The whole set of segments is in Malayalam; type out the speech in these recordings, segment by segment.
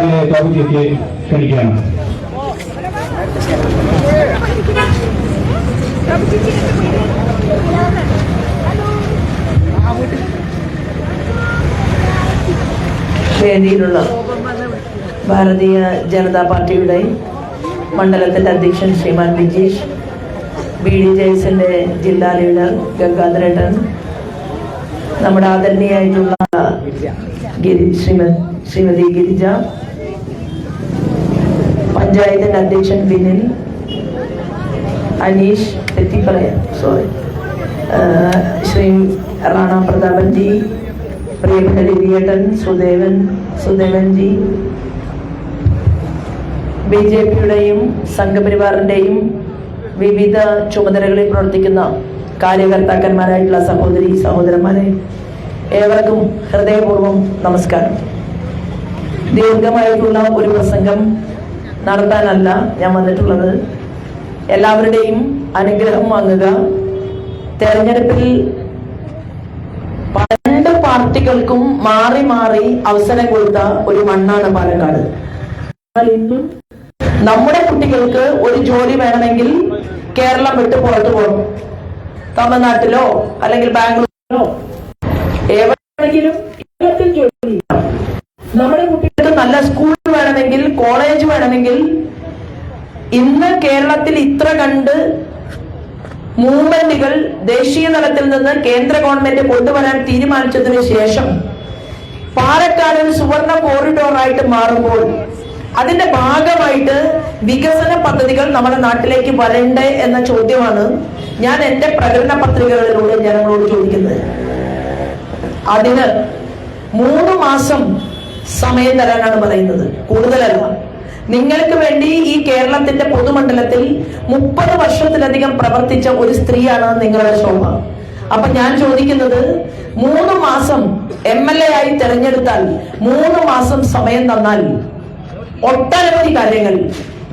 നേതാവിനെ ടോപ്പിലേക്ക് ക്ഷണിക്കുകയാണ്. വേദിയിലുള്ള ഭാരതീയ ജനതാ പാർട്ടിയുടെ മണ്ഡലത്തിന്റെ അധ്യക്ഷൻ ശ്രീമാൻ വിജീഷ്, BDJSന്റെ ജില്ലാ ലീഡർ ഗംഗാധരേട്ടൻ, നമ്മുടെ ആദരണീയായിട്ടുള്ള ശ്രീമതി ഗിരിജ, പഞ്ചായത്തിന്റെ അധ്യക്ഷൻ വിനിൽ, അനീഷ് ശ്രീ റാണ പ്രതാപൻജി, പ്രിയപ്പെട്ട രവിയേട്ടൻ, സുദേവൻജി, BJPയുടെയും സംഘപരിവാറിന്റെയും വിവിധ ചുമതലകളിൽ പ്രവർത്തിക്കുന്ന കാര്യകർത്താക്കന്മാരായിട്ടുള്ള സഹോദരി സഹോദരന്മാരെ, ഏവർക്കും ഹൃദയപൂർവ്വം നമസ്കാരം. ദീർഘമായിട്ടുള്ള ഒരു പ്രസംഗം നടത്താനല്ല ഞാൻ വന്നിട്ടുള്ളത്. എല്ലാവരുടെയും അനുഗ്രഹം വാങ്ങുക. തെരഞ്ഞെടുപ്പിൽ രണ്ട് പാർട്ടികൾക്കും മാറി മാറി അവസരം കൊടുത്ത ഒരു മണ്ണാണ് പാലക്കാട്. നമ്മുടെ കുട്ടികൾക്ക് ഒരു ജോലി വേണമെങ്കിൽ കേരളം വിട്ട് പുറത്തു പോകണം. തമിഴ്നാട്ടിലോ അല്ലെങ്കിൽ ബാംഗ്ലൂരിലോ എവിടെയെങ്കിലും ജോലി. നമ്മുടെ കുട്ടികൾക്ക് നല്ല സ്കൂൾ വേണമെങ്കിൽ, കോളേജ് വേണമെങ്കിൽ, ഇന്ന് കേരളത്തിൽ ഇത്ര കണ്ട് മൂവ്മെന്റുകൾ ദേശീയ തലത്തിൽ നിന്ന് കേന്ദ്ര ഗവൺമെന്റ് കൊണ്ടുവരാൻ തീരുമാനിച്ചതിന് ശേഷം പാലക്കാട് സുവർണ കോറിഡോറായിട്ട് മാറുമ്പോൾ അതിന്റെ ഭാഗമായിട്ട് വികസന പദ്ധതികൾ നമ്മുടെ നാട്ടിലേക്ക് വരണ്ടേ എന്ന ചോദ്യമാണ് ഞാൻ എന്റെ പ്രകടന പത്രികകളിലൂടെ ജനങ്ങളോട് ചോദിക്കുന്നത്. അതിന് 3 മാസം സമയം തരാനാണ് പറയുന്നത്, കൂടുതലല്ല. നിങ്ങൾക്ക് വേണ്ടി ഈ കേരളത്തിന്റെ പൊതുമണ്ഡലത്തിൽ 30 വർഷത്തിലധികം പ്രവർത്തിച്ച ഒരു സ്ത്രീയാണ് നിങ്ങളുടെ ശോഭ. അപ്പൊ ഞാൻ ചോദിക്കുന്നത്, 3 മാസം MLA ആയി തെരഞ്ഞെടുത്താൽ 3 മാസം സമയം തന്നാൽ ഒട്ടനവധി കാര്യങ്ങൾ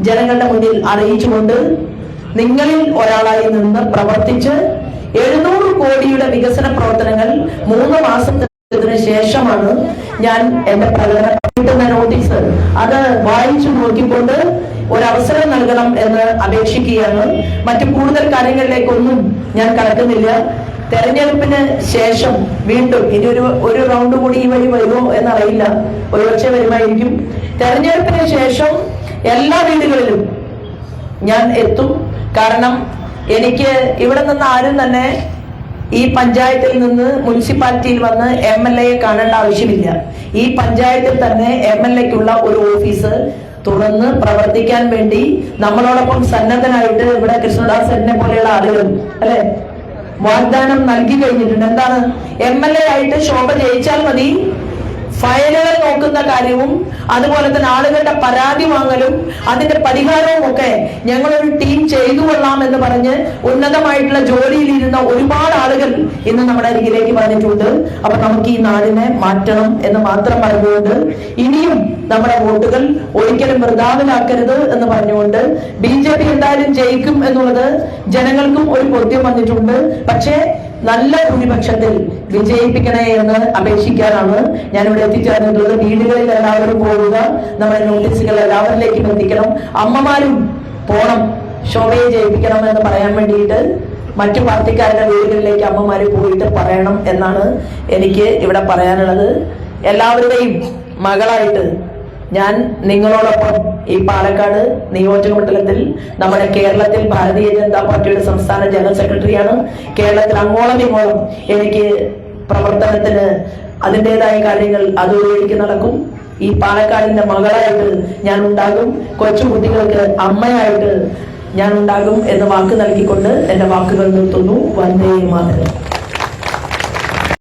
ജനങ്ങളുടെ മുന്നിൽ അറിയിച്ചുകൊണ്ട് നിങ്ങളിൽ ഒരാളായി നിന്ന് പ്രവർത്തിച്ച് 700 കോടിയുടെ വികസന പ്രവർത്തനങ്ങൾ 3 മാസത്തിന് ശേഷമാണ് ഞാൻ എന്റെ പ്രകടന നോട്ടീസ് അത് വായിച്ചു നോക്കിക്കൊണ്ട് ഒരവസരം നൽകണം എന്ന് അപേക്ഷിക്കുകയാണ്. മറ്റു കൂടുതൽ കാര്യങ്ങളിലേക്കൊന്നും ഞാൻ കടക്കുന്നില്ല. തെരഞ്ഞെടുപ്പിന് ശേഷം വീണ്ടും ഇനി ഒരു റൗണ്ട് കൂടി ഈ വഴി വരുമോ എന്നറിയില്ല, ഒരുപക്ഷെ വരുമായിരിക്കും. തെരഞ്ഞെടുപ്പിന് ശേഷം എല്ലാ വീടുകളിലും ഞാൻ എത്തും. കാരണം എനിക്ക് ഇവിടെ നിന്ന് ആരും തന്നെ ഈ പഞ്ചായത്തിൽ നിന്ന് മുനിസിപ്പാലിറ്റിയിൽ വന്ന് MLA കാണേണ്ട ആവശ്യമില്ല. ഈ പഞ്ചായത്തിൽ തന്നെ MLAക്കുള്ള ഒരു ഓഫീസ് തുറന്ന് പ്രവർത്തിക്കാൻ വേണ്ടി നമ്മളോടൊപ്പം സന്നദ്ധനായിട്ട് ഇവിടെ കൃഷ്ണദാസനെ പോലെയുള്ള ആളുകൾ അല്ലെ വാഗ്ദാനം നൽകി കഴിഞ്ഞിട്ടുണ്ട്. എന്താണ്? MLA ആയിട്ട് ശോഭ ജയിച്ചാൽ മതി, ഫയലുകൾ നോക്കുന്ന കാര്യവും അതുപോലെ തന്നെ ആളുകളുടെ പരാതി വാങ്ങലും അതിന്റെ പരിഹാരവും ഒക്കെ ഞങ്ങളൊരു ടീം ചെയ്തു കൊള്ളാം എന്ന് പറഞ്ഞ് ഉന്നതമായിട്ടുള്ള ജോലിയിലിരുന്ന ഒരുപാട് ആളുകൾ ഇന്ന് നമ്മുടെ അരികിലേക്ക് വന്നിട്ടുണ്ട്. അപ്പൊ നമുക്ക് ഈ നാടിനെ മാറ്റണം എന്ന് മാത്രം പറഞ്ഞുകൊണ്ട് ഇനിയും നമ്മുടെ വോട്ടുകൾ ഒരിക്കലും വൃഥാവിലാക്കരുത് എന്ന് പറഞ്ഞുകൊണ്ട് BJP എന്തായാലും ജയിക്കും എന്നുള്ളത് ജനങ്ങൾക്കും ഒരു ബോധ്യം വന്നിട്ടുണ്ട്. പക്ഷേ നല്ല ഭൂരിപക്ഷത്തിൽ വിജയിപ്പിക്കണേ എന്ന് അപേക്ഷിക്കാനാണ് ഞാനിവിടെ എത്തിച്ചേർന്നിട്ടുള്ളത്. വീടുകളിൽ എല്ലാവരും പോവുക, നമ്മുടെ നോട്ടീസുകൾ എല്ലാവരിലേക്കും എത്തിക്കണം. അമ്മമാരും പോണം, ശോഭയെ ജയിപ്പിക്കണം എന്ന് പറയാൻ വേണ്ടിയിട്ട് മറ്റു പാർട്ടിക്കാരുടെ വീടുകളിലേക്ക് അമ്മമാര് പോയിട്ട് പറയണം എന്നാണ് എനിക്ക് ഇവിടെ പറയാനുള്ളത്. എല്ലാവരുടെയും മകളായിട്ട് ഞാൻ നിങ്ങളോടൊപ്പം ഈ പാലക്കാട് നിയോജക മണ്ഡലത്തിൽ നമ്മുടെ കേരളത്തിൽ ഭാരതീയ ജനതാ പാർട്ടിയുടെ സംസ്ഥാന ജനറൽ സെക്രട്ടറിയാണ്. കേരളത്തിൽ അങ്ങോളം ഇങ്ങോളം എനിക്ക് പ്രവർത്തനത്തിന് അതിൻ്റെതായ കാര്യങ്ങൾ അതുവഴിക്ക് നടക്കും. ഈ പാലക്കാടിന്റെ മകളായിട്ട് ഞാൻ ഉണ്ടാകും, കൊച്ചുകുട്ടികൾക്ക് അമ്മയായിട്ട് ഞാൻ ഉണ്ടാകും എന്ന് വാക്ക് നൽകിക്കൊണ്ട് എന്റെ വാക്കുകൾ നിർത്തുന്നു. വന്ദേ മാതരം.